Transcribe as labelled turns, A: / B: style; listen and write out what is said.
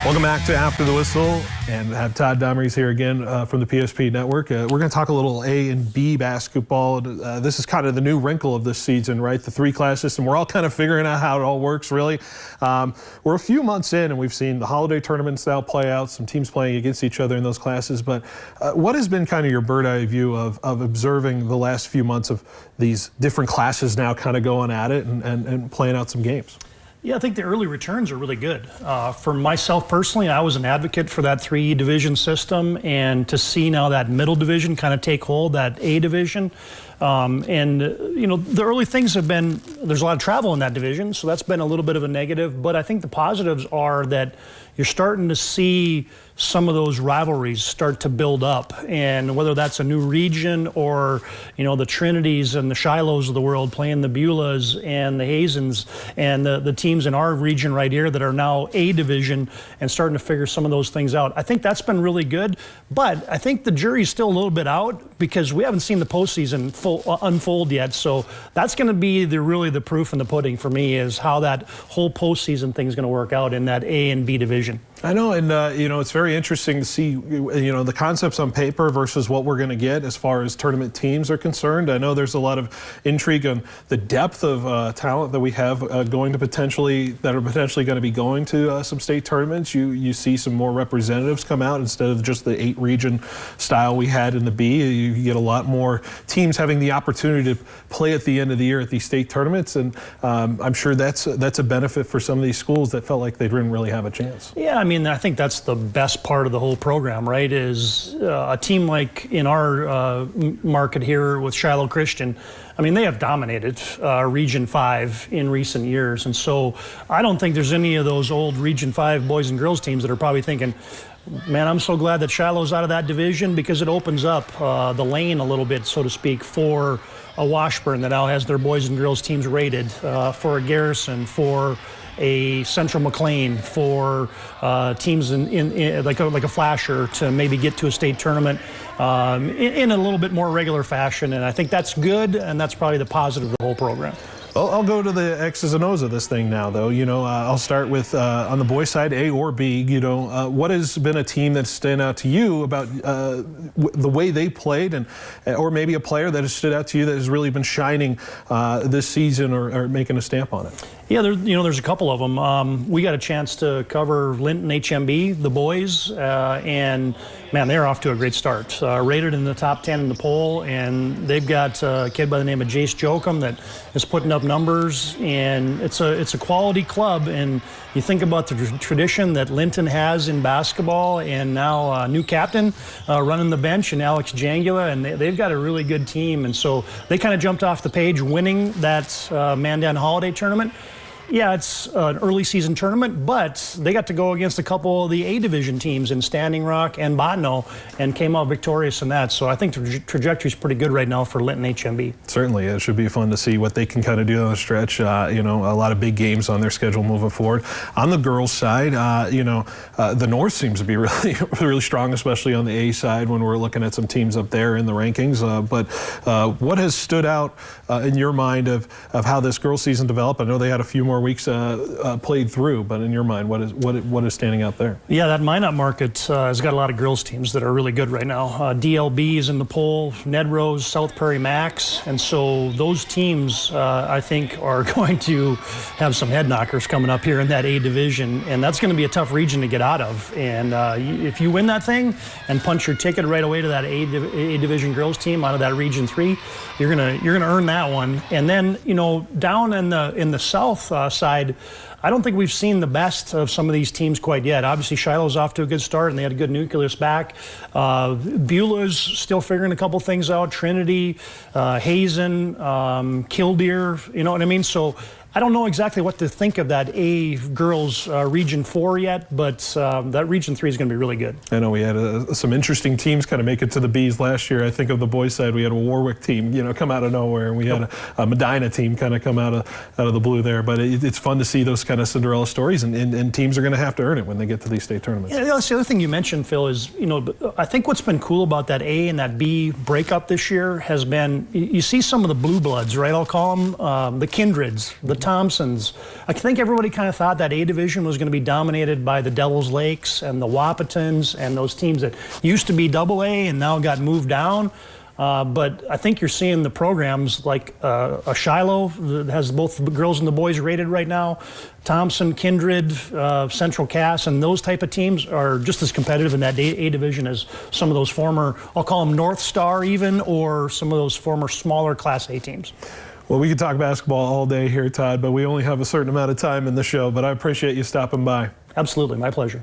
A: Welcome back to After the Whistle, and have Todd Domres here again from the PSP Network. We're going to talk a little A and B basketball. This is kind of the new wrinkle of this season, right? The three-class system. We're all kind of figuring out how it all works, really. We're a few months in, and we've seen the holiday tournaments now play out, some teams playing against each other in those classes. But what has been kind of your bird-eye view of observing the last few months of these different classes now kind of going at it and playing out some games?
B: Yeah, I think the early returns are really good. For myself personally, I was an advocate for that 3 division system, and to see now that middle division kind of take hold, that A division. You know, the early things have been, there's a lot of travel in that division, so that's been a little bit of a negative, but I think the positives are that you're starting to see some of those rivalries start to build up, and whether that's a new region or, you know, the Trinities and the Shilohs of the world playing the Beulahs and the Hazens and the teams in our region right here that are now A division and starting to figure some of those things out. I think that's been really good, but I think the jury's still a little bit out because we haven't seen the postseason unfold yet. So that's going to be really the proof in the pudding for me, is how that whole postseason thing is going to work out in that A and B division.
A: I know, and you know, it's very interesting to see, you know, the concepts on paper versus what we're going to get as far as tournament teams are concerned. I know there's a lot of intrigue on the depth of talent that we have that are potentially going to be going to some state tournaments. You see some more representatives come out instead of just the 8-region style we had in the B. You get a lot more teams having the opportunity to play at the end of the year at these state tournaments, and I'm sure that's a benefit for some of these schools that felt like they didn't really have a chance.
B: Yeah, I mean, I think that's the best part of the whole program, right? Is a team like in our market here with Shiloh Christian. I mean, they have dominated Region 5 in recent years, and so I don't think there's any of those old Region 5 boys and girls teams that are probably thinking, man, I'm so glad that Shiloh's out of that division, because it opens up the lane a little bit, so to speak, for a Washburn that now has their boys and girls teams rated, for a Garrison, for a Central McLean, for teams in like a Flasher to maybe get to a state tournament in a little bit more regular fashion. And I think that's good, and that's probably the positive of the whole program.
A: I'll go to the X's and O's of this thing now, though. You know, I'll start with on the boys' side, A or B. You know, what has been a team that's stand out to you about the way they played, and or maybe a player that has stood out to you that has really been shining this season or making a stamp on it?
B: Yeah, there's a couple of them. We got a chance to cover Linton HMB, the boys, and man, they're off to a great start. Rated in the top 10 in the poll, and they've got a kid by the name of Jace Jokum that is putting up numbers, and it's a quality club. And you think about the tradition that Linton has in basketball, and now a new captain running the bench, and Alex Jangula, and they've got a really good team. And so they kind of jumped off the page winning that Mandan Holiday Tournament. Yeah, it's an early season tournament, but they got to go against a couple of the A division teams in Standing Rock and Bottineau and came out victorious in that. So I think the trajectory is pretty good right now for Linton HMB. Certainly,
A: it should be fun to see what they can kind of do on the stretch. You know, a lot of big games on their schedule moving forward. On the girls' side, you know, the North seems to be really strong, especially on the A side when we're looking at some teams up there in the rankings. But what has stood out in your mind of how this girls' season developed? I know they had a few more weeks played through, but in your mind, what is standing out there?
B: Yeah, that Minot market has got a lot of girls teams that are really good right now. DLB is in the poll, Ned Rose, South Prairie Max, and so those teams I think are going to have some head knockers coming up here in that A division, and that's going to be a tough region to get out of. And if you win that thing and punch your ticket right away to that A division girls team out of that Region 3, you're gonna earn that one. And then, you know, down in the South side, I don't think we've seen the best of some of these teams quite yet. Obviously, Shiloh's off to a good start, and they had a good nucleus back. Beulah's still figuring a couple things out. Trinity, Hazen, Killdeer, you know what I mean? So I don't know exactly what to think of that A girls Region 4 yet, but that Region 3 is going to be really good.
A: I know we had some interesting teams kind of make it to the Bs last year. I think of the boys' side, we had a Warwick team, you know, come out of nowhere, and we had a Medina team kind of come out of the blue there. But it's fun to see those kind of Cinderella stories, and teams are going to have to earn it when they get to these state tournaments.
B: Yeah, that's the other thing you mentioned, Phil, is, you know, I think what's been cool about that A and that B breakup this year has been, you see some of the blue bloods, right? I'll call them the kindreds, the Thompsons. I think everybody kind of thought that A division was going to be dominated by the Devils Lakes and the Wahpetons and those teams that used to be Double A and now got moved down. But I think you're seeing the programs like a Shiloh that has both the girls and the boys rated right now. Thompson, Kindred, Central Cass, and those type of teams are just as competitive in that A division as some of those former, I'll call them North Star even, or some of those former smaller Class A teams.
A: Well, we could talk basketball all day here, Todd, but we only have a certain amount of time in the show. But I appreciate you stopping by.
B: Absolutely, my pleasure.